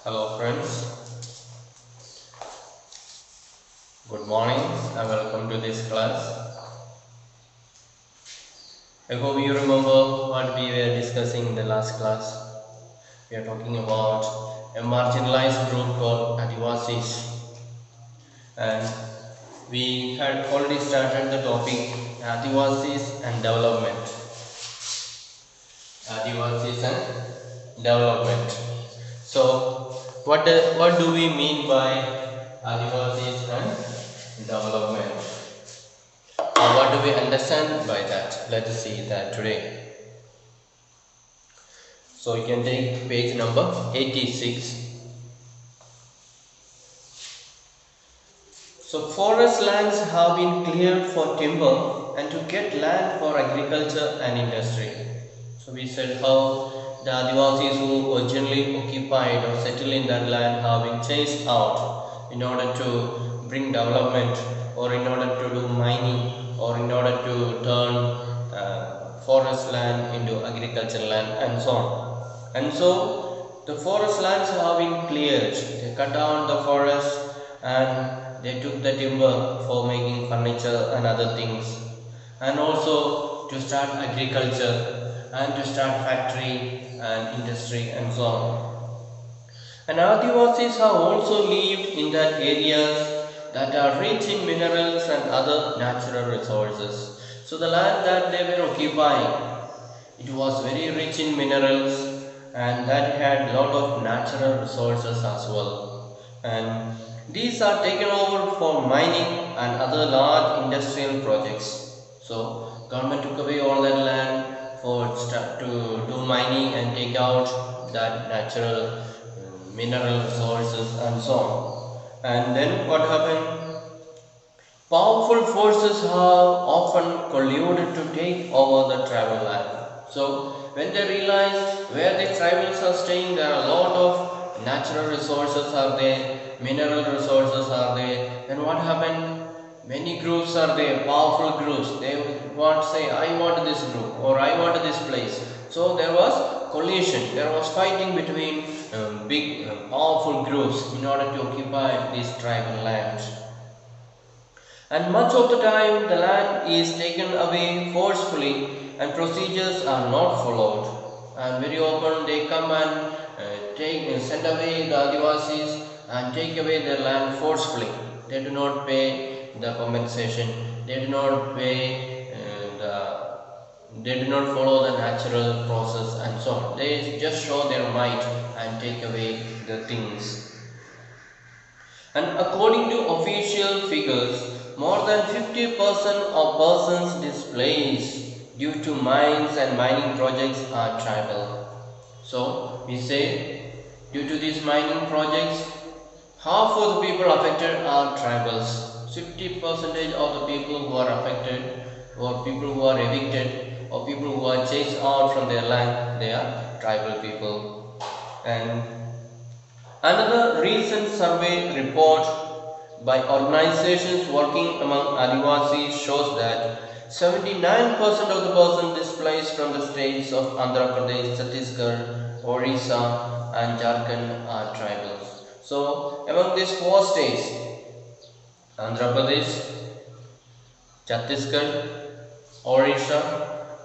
Hello friends, good morning and welcome to this class. I hope you remember what we were discussing in the last class. We are talking about a marginalized group called Adivasis, and we had already started the topic Adivasis and development. Adivasis and development. So what do we mean by Adivasis and development? What do we understand by that? Let us see that today. So you can take page number 86. So forest lands have been cleared for timber and to get land for agriculture and industry. So we said how the Adivasis who originally occupied or settled in that land have been chased out in order to bring development or in order to do mining or in order to turn forest land into agricultural land and so on. And so the forest lands have been cleared. They cut down the forest and they took the timber for making furniture and other things, and also to start agriculture and to start factory and industry and so on. And Adivasis have also lived in that areas that are rich in minerals and other natural resources. So the land that they were occupying, it was very rich in minerals and that had lot of natural resources as well. And these are taken over for mining and other large industrial projects. So government took away all that land to do mining and take out that natural mineral resources and so on. And then what happened? Powerful forces have often colluded to take over the tribal land. So when they realize where the tribals are staying, there are a lot of natural resources are there, mineral resources are there. Then what happened? Many groups are there, powerful groups. They want say, I want this group or I want this place. So there was collision, there was fighting between big powerful groups in order to occupy these tribal lands. And much of the time the land is taken away forcefully and procedures are not followed. And very often they come and send away the Adivasis and take away their land forcefully. They do not pay the compensation, they do not pay they do not follow the natural process and so on. They just show their might and take away the things. And according to official figures, more than 50% of persons displaced due to mines and mining projects are tribal. So we say due to these mining projects, half of the people affected are tribals. 50% of the people who are affected or people who are evicted or people who are chased out from their land, they are tribal people. And another recent survey report by organizations working among Adivasis shows that 79% of the persons displaced from the states of Andhra Pradesh, Chhattisgarh, Orissa and Jharkhand are tribals. So among these four states, Andhra Pradesh, Chhattisgarh, Orissa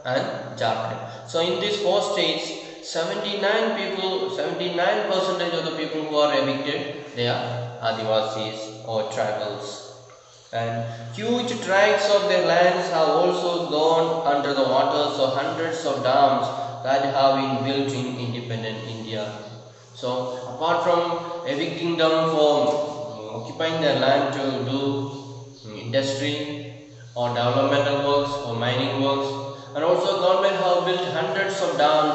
and Jharkhand. So in these four states, 79% of the people who are evicted, they are Adivasis or tribals. And huge tracts of their lands have also gone under the water, so hundreds of dams that have been built in independent India. So apart from evicting them for occupying their land to do industry or developmental works or mining works, and also government have built hundreds of dams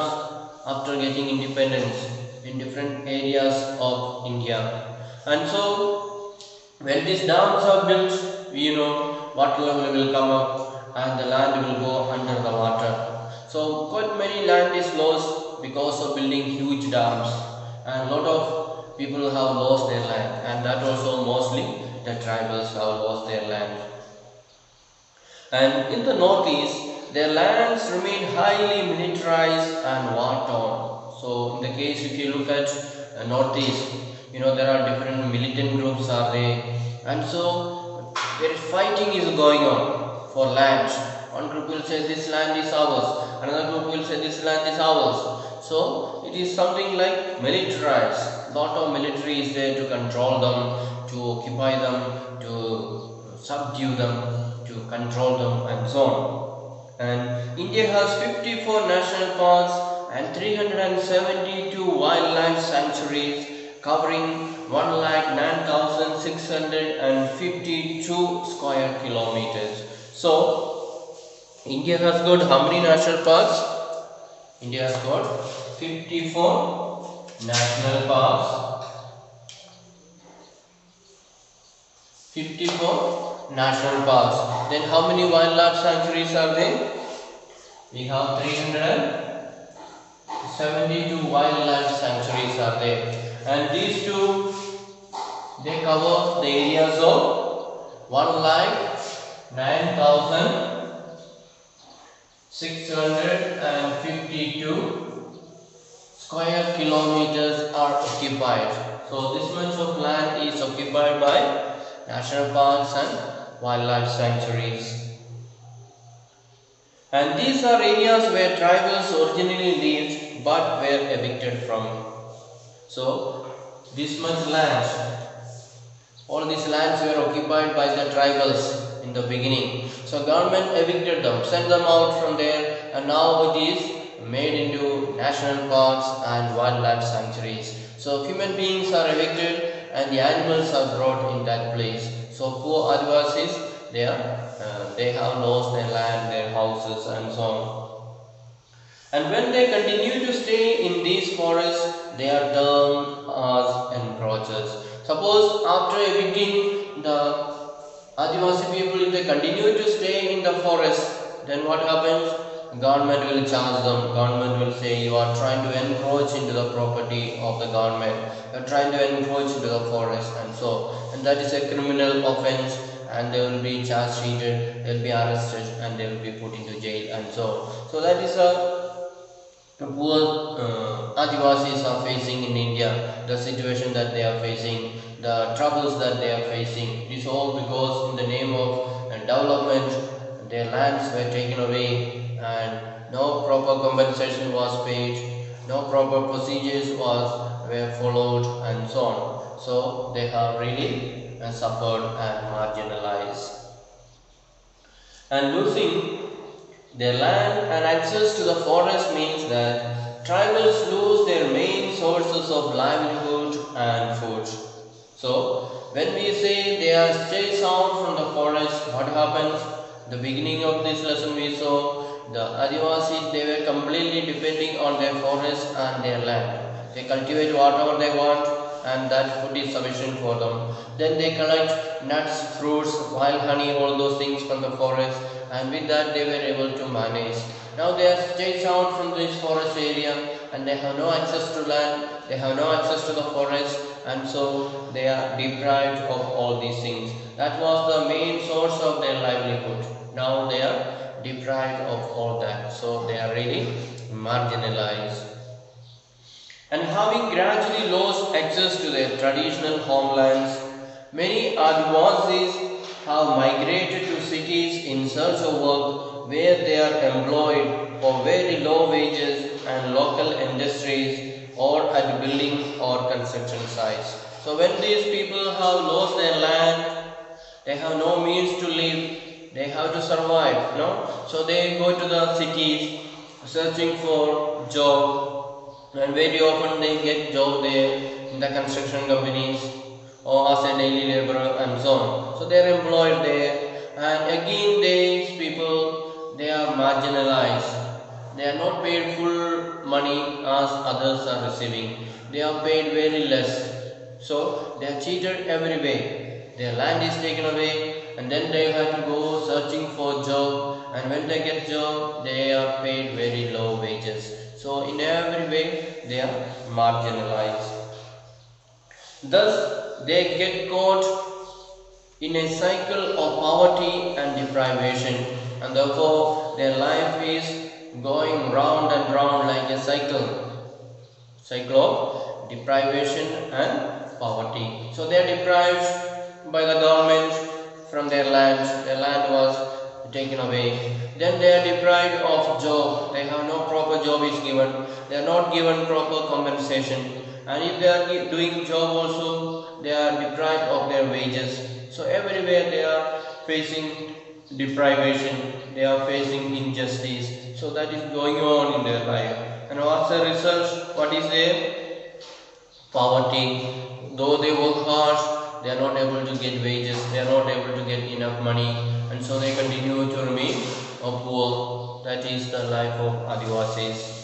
after getting independence in different areas of India. And so when these dams are built, we know water level will come up and the land will go under the water. So quite many land is lost because of building huge dams, and a lot of people have lost their land, and that also mostly the tribals have lost their land. And in the northeast, their lands remain highly militarized and war torn. So in the case if you look at northeast. There are different militant groups are there, and so there is fighting is going on for land. One group will say this land is ours, another group will say this land is ours. So it is something like militarized. Lot of military is there to control them, to occupy them, to subdue them, to control them, and so on. And India has 54 national parks and 372 wildlife sanctuaries covering 1,09,652 square kilometers. So India has got how many national parks? India has got 54 national parks. 54 national parks. Then how many wildlife sanctuaries are there? We have 372 wildlife sanctuaries are there. And these two, they cover the areas of 1,09,652 square kilometers are occupied. So this much of land is occupied by national parks and wildlife sanctuaries. And these are areas where tribals originally lived but were evicted from. So this much land, all these lands were occupied by the tribals in the beginning. So government evicted them, sent them out from there, and now it is made into national parks and wildlife sanctuaries. So human beings are evicted and the animals are brought in that place. So poor Adivasis, they have lost their land, their houses, and so on. And when they continue to stay in these forests, they are termed as encroachers. Suppose after evicting the Adivasi people, if they continue to stay in the forest, then what happens? Government will charge them. Government will say you are trying to encroach into the property of the government. You are trying to encroach into the forest, and that is a criminal offence, and they will be charge sheeted, they will be arrested, and they will be put into jail, and so on. So that is the poor Adivasis are facing in India, the situation that they are facing, the troubles that they are facing. It is all because in the name of development, their lands were taken away and no proper compensation was paid, no proper procedures were followed, and so on. So they have really suffered and marginalized. And losing their land and access to the forest means that tribals lose their main sources of livelihood and food. So when we say they are chased out from the forest, what happens? The beginning of this lesson we saw the Adivasis, they were completely depending on their forest and their land. They cultivate whatever they want and that food is sufficient for them. Then they collect nuts, fruits, wild honey, all those things from the forest, and with that they were able to manage. Now they are chased out from this forest area and they have no access to land, they have no access to the forest, and so they are deprived of all these things. That was the main source of their livelihood. Now they are deprived of all that, so they are really marginalized. And having gradually lost access to their traditional homelands, many Adivasis have migrated to cities in search of work where they are employed for very low wages and local industries or at building or construction sites. So when these people have lost their land, they have no means to live, they have to survive, so they go to the cities searching for job, and very often they get job there in the construction companies or as a daily laborer and so on. So they are employed there, and again these people, they are marginalized. They are not paid full money as others are receiving. They are paid very less. So they are cheated every way. Their land is taken away and then they have to go searching for job, and when they get job they are paid very low wages. So in every way they are marginalized. Thus they get caught in a cycle of poverty and deprivation, and therefore their life is going round and round like a cycle of deprivation and poverty. So they are deprived by the government from their land. Their land was taken away. Then they are deprived of job. They have no proper job is given. They are not given proper compensation. And if they are doing job also, they are deprived of their wages. So everywhere they are facing deprivation, they are facing injustice. So that is going on in their life. And what's the result? What is their poverty? Though they work hard, they are not able to get wages, they are not able to get enough money, and so they continue to remain poor. That is the life of Adivasis.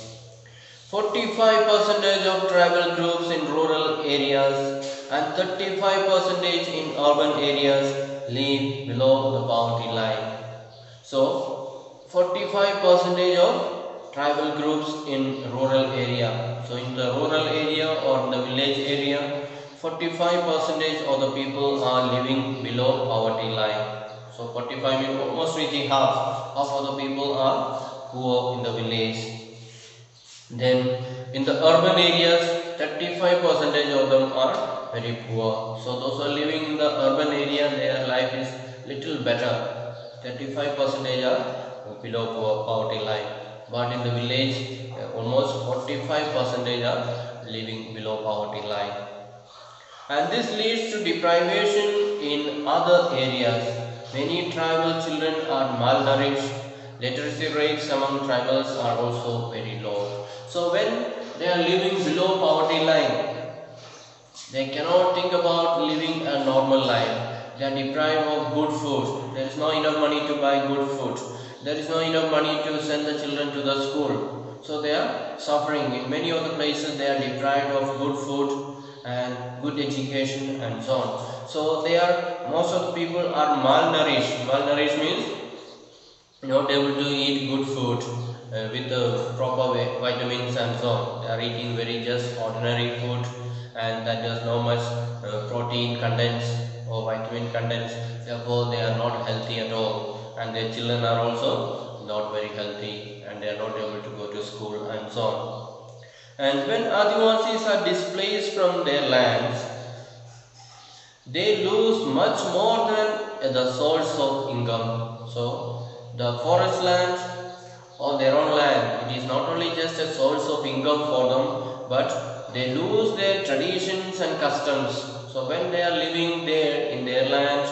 45% of tribal groups in rural areas and 35% in urban areas live below the poverty line. So 45% of tribal groups in rural area. So in the rural area or in the village area, 45% of the people are living below poverty line. So 45 means almost reaching half. Half of the people are poor in the village. Then in the urban areas, 35% of them are very poor. So those who are living in the urban area, their life is little better. 35% are below poverty line. But in the village, almost 45% are living below poverty line. And this leads to deprivation in other areas. Many tribal children are malnourished. Literacy rates among tribals are also very low. So when they are living below poverty line, they cannot think about living a normal life. They are deprived of good food. There is no enough money to buy good food. There is no enough money to send the children to the school. So they are suffering. In many of the places they are deprived of good food and good education and so on. So most of the people are malnourished. Malnourished means not able to eat good food with proper vitamins and so on. They are eating very just ordinary food, and that does not much protein contents or vitamin contents. Therefore they are not healthy at all, and their children are also not very healthy, and they are not able to go to school and so on. And when Adivasis are displaced from their lands, they lose much more than the source of income. So the forest land or their own land, it is not only just a source of income for them, but they lose their traditions and customs. So when they are living there in their land,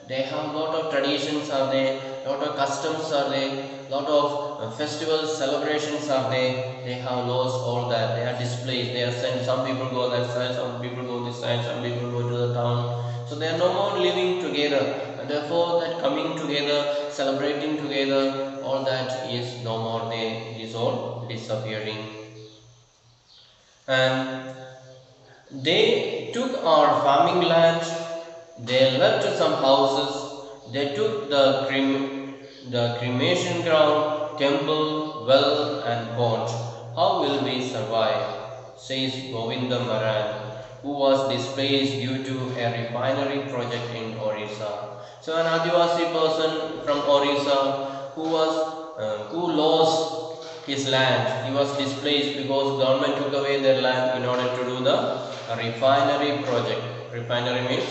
they have lot of traditions are there, lot of customs are there, lot of festivals, celebrations are there. They have lost all that. They are displaced. They are sent. Some people go that side, some people go this side, some people go to the town. So they are no more living together, and therefore that coming together, celebrating together, all that is no more there. It is all disappearing. And they took our farming land. They left some houses. They took the cremation ground, temple, well, and pond. How will we survive? Says Govinda Maran, who was displaced due to a refinery project in Orissa. So an Adivasi person from Orissa who lost his land. He was displaced because government took away their land in order to do the refinery project. Refinery means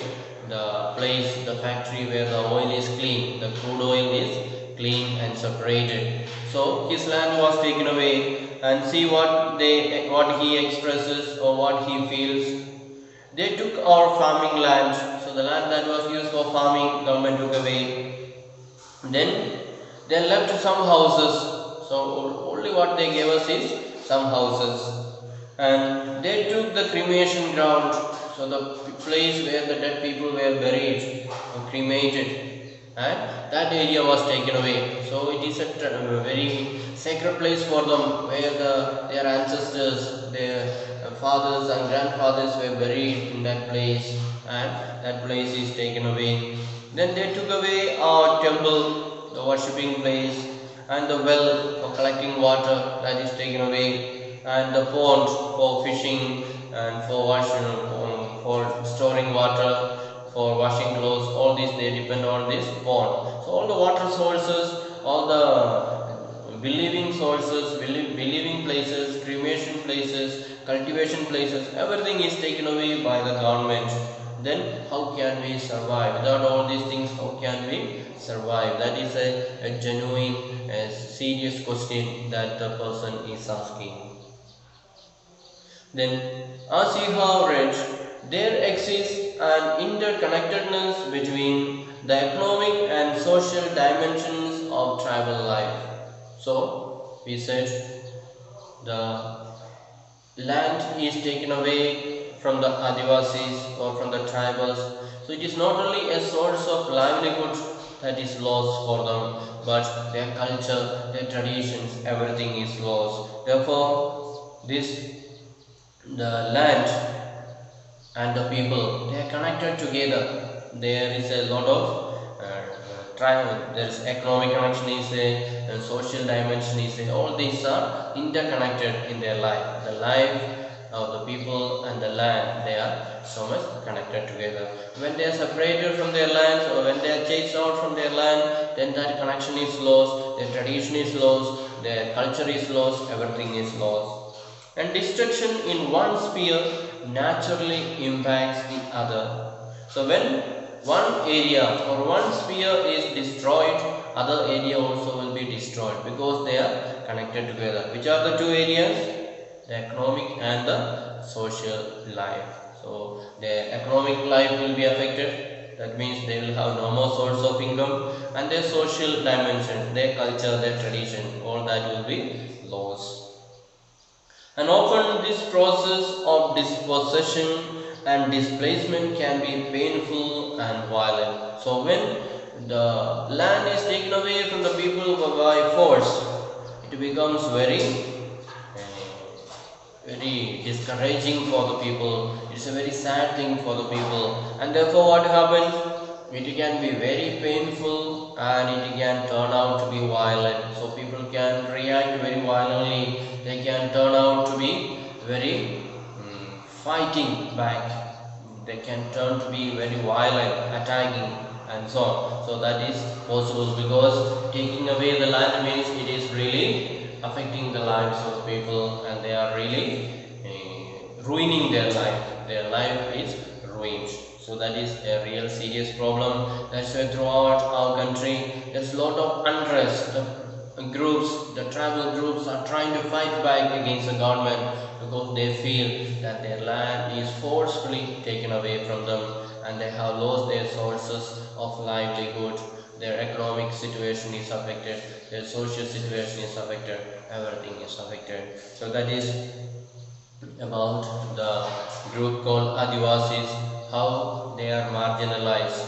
the place, the factory where the oil is clean, the crude oil is clean and separated. So his land was taken away, and see what he expresses or what he feels. They took our farming land, so the land that was used for farming, government took away. Then they left some houses, so only what they gave us is some houses. And they took the cremation ground, so the place where the dead people were buried or cremated, and that area was taken away. So it is a very sacred place for them, where their ancestors, their fathers and grandfathers were buried in that place, and that place is taken away. Then they took away our temple, the worshipping place, and the well for collecting water, that is taken away, and the pond for fishing and for washing, for storing water, for washing clothes. All these they depend on this pond. So all the water sources, all the believing sources, believing places, cremation places, cultivation places, everything is taken away by the government. Then how can we survive? Without all these things, how can we survive? That is a genuine, serious question that the person is asking. Then, as you have read, there exists an interconnectedness between the economic and social dimensions of tribal life. So, we said the land is taken away from the Adivasis or from the tribals. So, it is not only a source of livelihood that is lost for them, but their culture, their traditions, everything is lost. Therefore, the land and the people, they are connected together. There is a lot of there is economic connection is a social dimension is a, all these are interconnected in their life. The life of the people and the land, they are so much connected together. When they are separated from their lands, or when they are chased out from their land, then that connection is lost, their tradition is lost, their culture is lost, everything is lost. And destruction in one sphere naturally impacts the other. So when one area or one sphere is destroyed, other area also will be destroyed, because they are connected together. Which are the two areas? The economic and the social life. So their economic life will be affected. That means they will have no more source of income, and their social dimension, their culture, their tradition, all that will be lost. And often this process of dispossession and displacement can be painful and violent. So when the land is taken away from the people by force, it becomes very discouraging for the people. It's a very sad thing for the people, and therefore what happens? It can be very painful and it can turn out to be violent. So people can react very violently. They can turn out to be very fighting back. They can turn to be very violent, attacking, and so on. So that is possible, because taking away the land means it is really affecting the lives of people, and they are really ruining their life. Their life is ruined. So that is a real serious problem. That's why throughout our country there's a lot of unrest. The tribal groups are trying to fight back against the government, because they feel that their land is forcefully taken away from them, and they have lost their sources of livelihood. Their economic situation is affected, their social situation is affected, everything is affected. So that is about the group called Adivasis, how they are marginalized,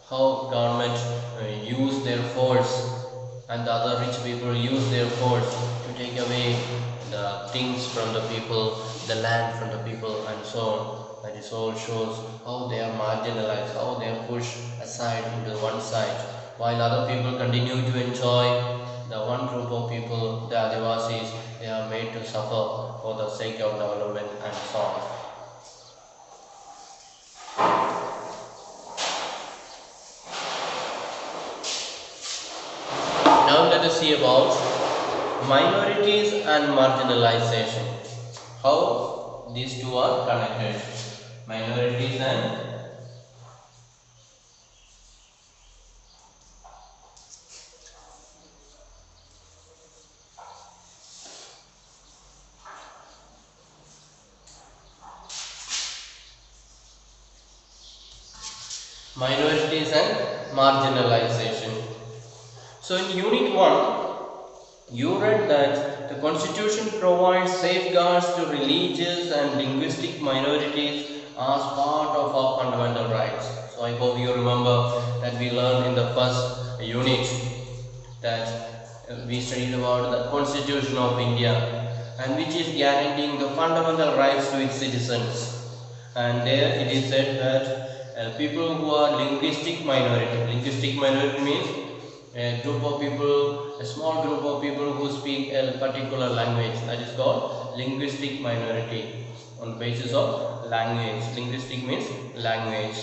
how government use their force, and the other rich people use their force to take away the things from the people, the land from the people, and so on. That is all shows how they are marginalized, how they are pushed aside into one side, while other people continue to enjoy. The one group of people, the Adivasis, they are made to suffer for the sake of development and so on. Now let us see about minorities and marginalization. How these two are connected. Minorities and marginalization. So in Unit 1, you read that the Constitution provides safeguards to religious and linguistic minorities as part of our fundamental rights. So I hope you remember that we learned in the first unit that we studied about the Constitution of India, and which is guaranteeing the fundamental rights to its citizens. And there it is said that people who are linguistic minority means a group of people, a small group of people who speak a particular language, that is called linguistic minority on the basis of language. Linguistic means language.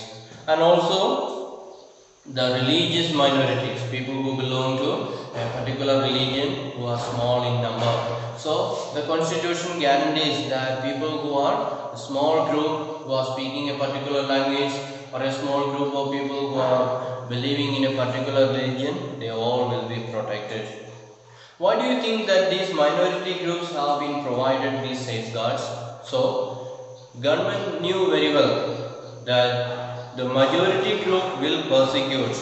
And also The religious minorities, people who belong to a particular religion who are small in number. So the constitution guarantees that people who are a small group who are speaking a particular language, or a small group of people who are believing in a particular religion, they all will be protected. Why do you think that these minority groups have been provided these safeguards? So, government knew very well that the majority group will persecute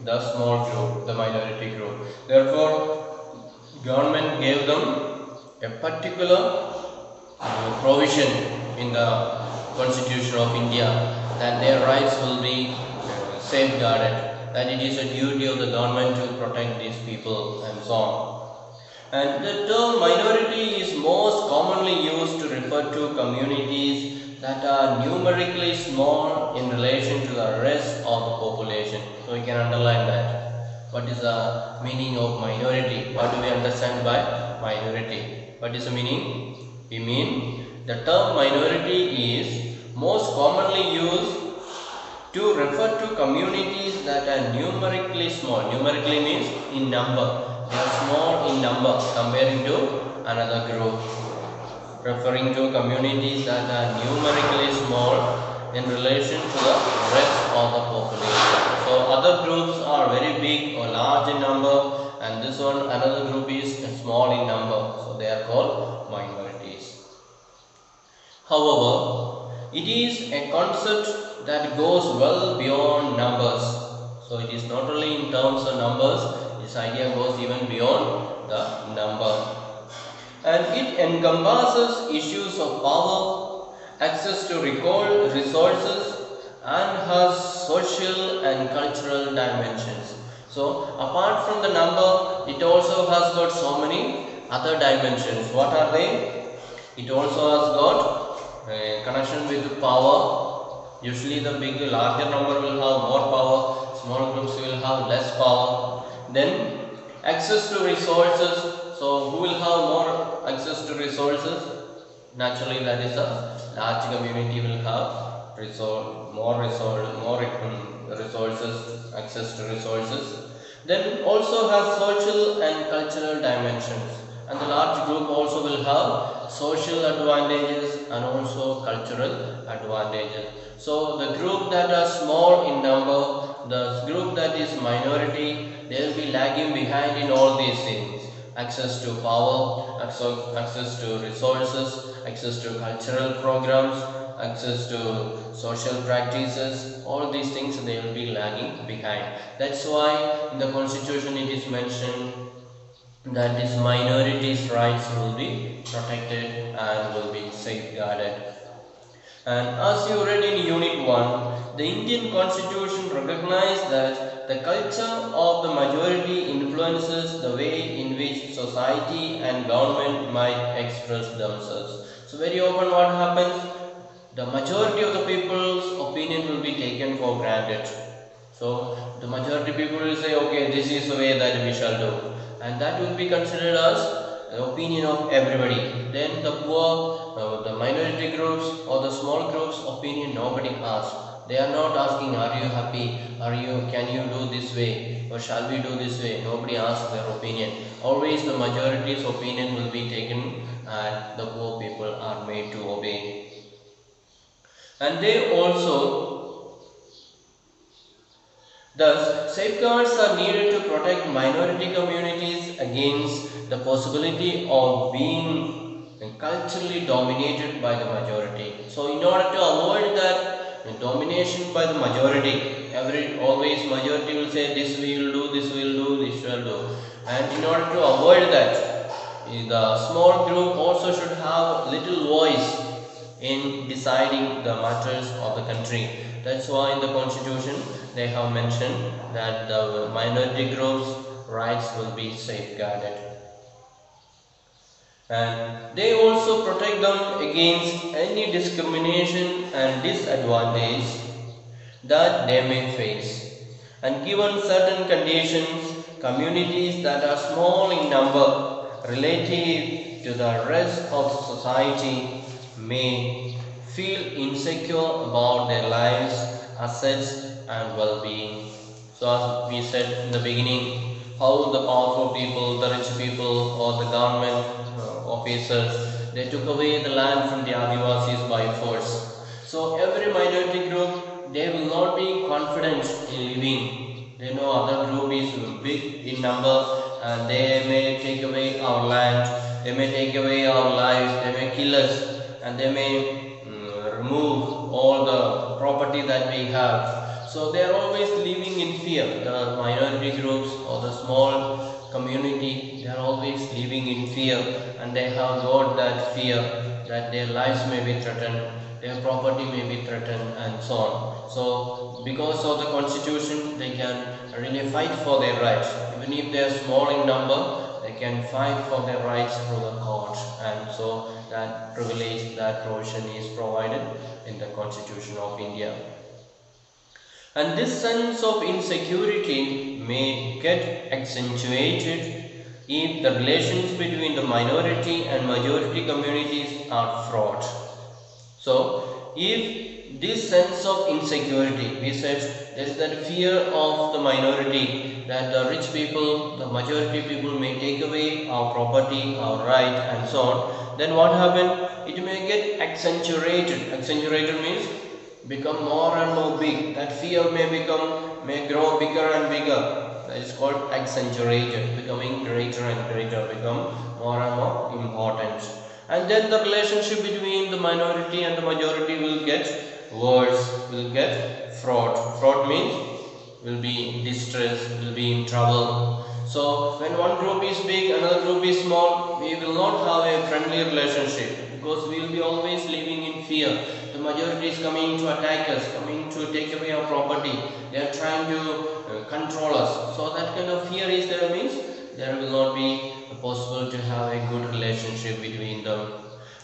the small group, the minority group. Therefore, government gave them a particular provision in the Constitution of India that their rights will be safeguarded, that it is a duty of the government to protect these people and so on. And the term minority is most commonly used to refer to communities that are numerically small in relation to the rest of the population. So we can underline that. What is the meaning of minority? What do we understand by minority? What is the meaning? We mean the term minority is most commonly used to refer to communities that are numerically small. Numerically means in number. They are small in number comparing to another group. Referring to communities that are numerically small in relation to the rest of the population. So other groups are very big or large in number, and this one, another group, is small in number. So they are called minorities. However, it is a concept that goes well beyond numbers. So it is not only in terms of numbers, this idea goes even beyond the number. And it encompasses issues of power, access to resources, and has social and cultural dimensions. So apart from the number, it also has got so many other dimensions. What are they? It also has got connection with power. Usually the larger number will have more power, small groups will have less power. Then access to resources. So who will have more access to resources? Naturally, that is a large community will have more resources, access to resources. Then also has social and cultural dimensions, and the large group also will have social advantages and also cultural advantages. So the group that are small in number, the group that is minority, they will be lagging behind in all these things. Access to power, access to resources, access to cultural programs, access to social practices, all these things they will be lagging behind. That's why in the constitution it is mentioned that these minorities' rights will be protected and will be safeguarded. And as you read in Unit 1, the Indian Constitution recognized that the culture of the majority influences the way in which society and government might express themselves. So very often what happens? The majority of the people's opinion will be taken for granted. So the majority people will say, okay, this is the way that we shall do. And that will be considered as the opinion of everybody. Then the poor, the minority groups or the small groups opinion nobody asks. They are not asking, are you happy? Can you do this way? Or shall we do this way? Nobody asks their opinion. Always the majority's opinion will be taken and the poor people are made to obey. And they also, thus, safeguards are needed to protect minority communities against the possibility of being culturally dominated by the majority. So, in order to avoid that domination by the majority, always majority will say this we will do, this we will do, this we will do. And in order to avoid that, the small group also should have little voice in deciding the matters of the country. That's why in the constitution they have mentioned that the minority groups' rights will be safeguarded. And they also protect them against any discrimination and disadvantage that they may face. And given certain conditions, communities that are small in number relative to the rest of society may feel insecure about their lives, assets and well-being. So as we said in the beginning, how the powerful people, the rich people or the government officers, they took away the land from the Adivasis by force. So every minority group, they will not be confident in living. They know other group is big in number and they may take away our land, they may take away our lives, they may kill us and they may remove all the property that we have. So they are always living in fear. The minority groups or the small community, they are always living in fear and they have got that fear that their lives may be threatened, their property may be threatened and so on. So because of the constitution, they can really fight for their rights. Even if they are small in number, they can fight for their rights through the court, and so that privilege, that provision is provided in the Constitution of India. And this sense of insecurity may get accentuated if the relations between the minority and majority communities are fraught. So, if this sense of insecurity, we said there is that fear of the minority that the rich people, the majority people may take away our property, our right and so on, then what happens? It may get accentuated. Accentuated means become more and more big. That fear may grow bigger and bigger. That is called accentuated, becoming greater and greater, become more and more important. And then the relationship between the minority and the majority will get worse, will get fraught. Fraught means will be in distress, will be in trouble. So when one group is big, another group is small, we will not have a friendly relationship because we will be always living in fear. The majority is coming to attack us, coming to take away our property. They are trying to control us. So that kind of fear is there means there will not be possible to have a good relationship between them.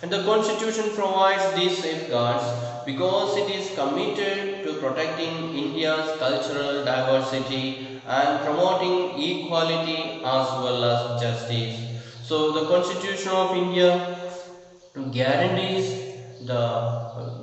And the Constitution provides these safeguards because it is committed to protecting India's cultural diversity and promoting equality as well as justice. So the Constitution of India guarantees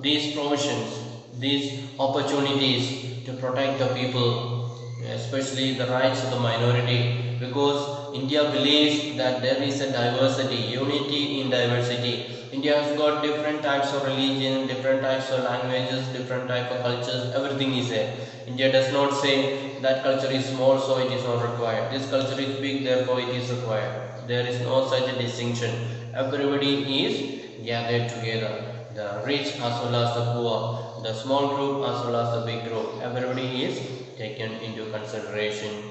these provisions, these opportunities to protect the people, especially the rights of the minority, because India believes that there is a diversity, unity in diversity. India has got different types of religion, different types of languages, different type of cultures, everything is there. India does not say that culture is small so it is not required, this culture is big therefore it is required. There is no such a distinction. Everybody is gathered together, the rich as well as the poor, the small group as well as the big group, everybody is taken into consideration.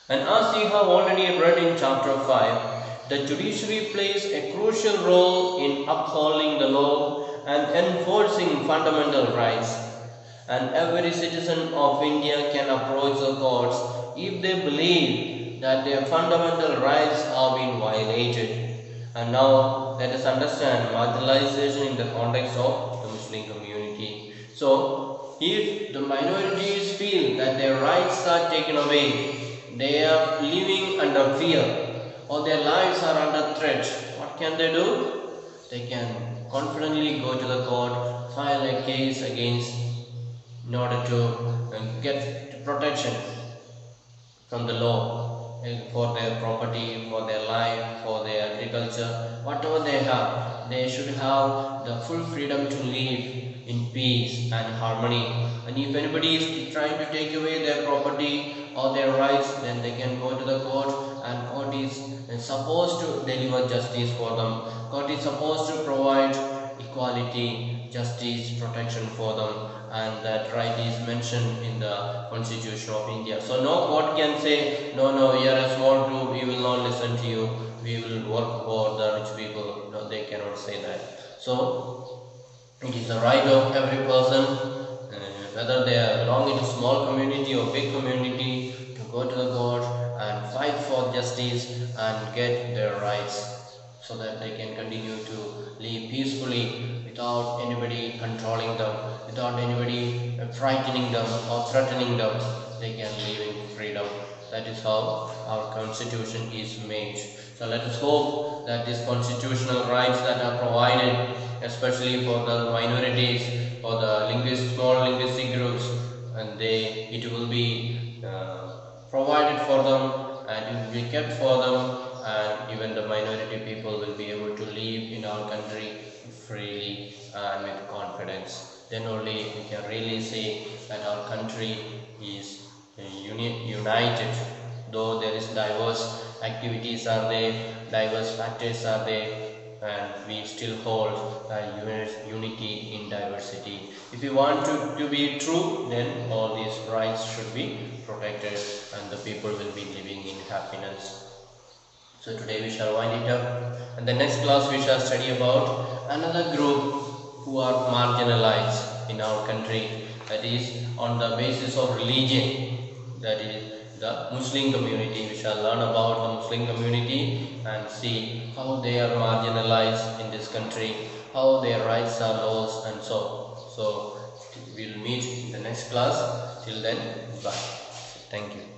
And as you have already read in chapter 5, the judiciary plays a crucial role in upholding the law and enforcing fundamental rights. And every citizen of India can approach the courts if they believe that their fundamental rights have been violated. And now let us understand marginalization in the context of the Muslim community. So, if the minorities feel that their rights are taken away, they are living under fear or their lives are under threat, what can they do? They can confidently go to the court, file a case against in order to get protection from the law for their property, for their life, for their agriculture, whatever they have. They should have the full freedom to live in peace and harmony. And if anybody is trying to take away their property or their rights, then they can go to the court, and court is supposed to deliver justice for them. Court is supposed to provide equality, justice, protection for them, and that right is mentioned in the Constitution of India. So no court can say, no, you are a small group, we will not listen to you, we will work for the rich people. No, they cannot say that. So it is the right of every person, whether they are belonging to small community or big community, to go to the court and fight for justice and get their rights, so that they can continue to live peacefully without anybody controlling them, without anybody frightening them or threatening them. They can live in freedom. That is how our constitution is made. So let us hope that these constitutional rights that are provided, especially for the minorities, for the small linguistic groups, and it will be provided for them, and it will be kept for them, and even the minority people will be able to live in our country freely and with confidence. Then only we can really say that our country is united. Though there is diverse activities are there, diverse factors are there, and we still hold unity in diversity. If we want to be true, then all these rights should be protected and the people will be living in happiness. So today we shall wind it up, and the next class we shall study about another group who are marginalized in our country, that is on the basis of religion, that is the Muslim community. We shall learn about the Muslim community and see how they are marginalized in this country, how their rights are lost, and so we will meet in the next class. Till then, bye. Thank you.